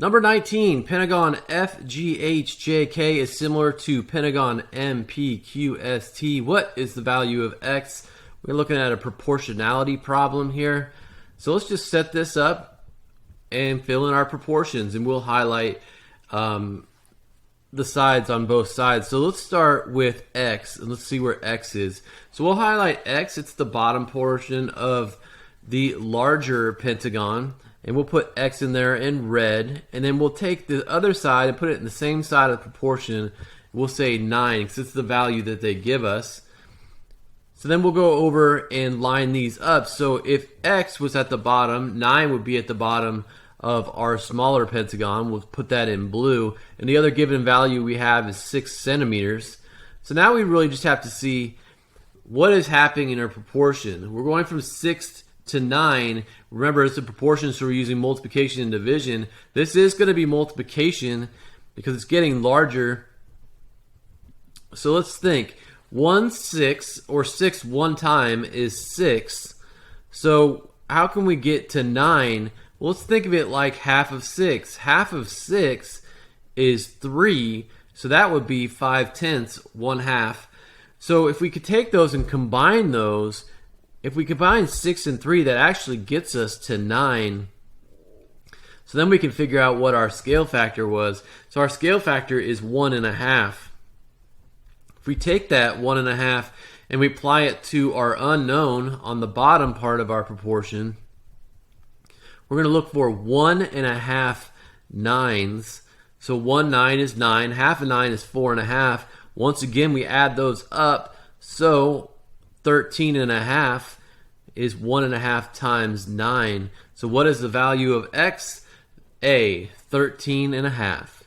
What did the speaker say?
Number 19, pentagon FGHJK is similar to pentagon MPQST. What is the value of X? We're looking at a proportionality problem here. So let's just set this up and fill in our proportions, and we'll highlight the sides on both sides. So let's start with X, and let's see where X is. So we'll highlight X. It's the bottom portion of the larger pentagon, and we'll put X in there in red, and then we'll take the other side and put it in the same side of the proportion. We'll say 9 because it's the value that they give us. So then we'll go over and line these up. So if X was at the bottom, 9 would be at the bottom of our smaller pentagon. We'll put that in blue, and the other given value we have is 6 centimeters. So now we really just have to see what is happening in our proportion. We're going from 6 to 9. Remember, it's a proportion, so we're using multiplication and division. This is going to be multiplication because it's getting larger. So let's think. 1/6, or 6 one time, is 6. So how can we get to 9? Well, let's think of it like half of 6. Half of 6 is 3, so that would be 5/10, 1/2. So if we could take those and combine those, if we combine 6 and 3, that actually gets us to 9. So then we can figure out what our scale factor was. So our scale factor is 1.5. If we take that 1.5 and we apply it to our unknown on the bottom part of our proportion, we're going to look for 1.5 nines. So 1 9 is 9. Half of 9 is 4.5. Once again, we add those up. So 13.5 is 1.5 times 9. So what is the value of X? A, 13.5.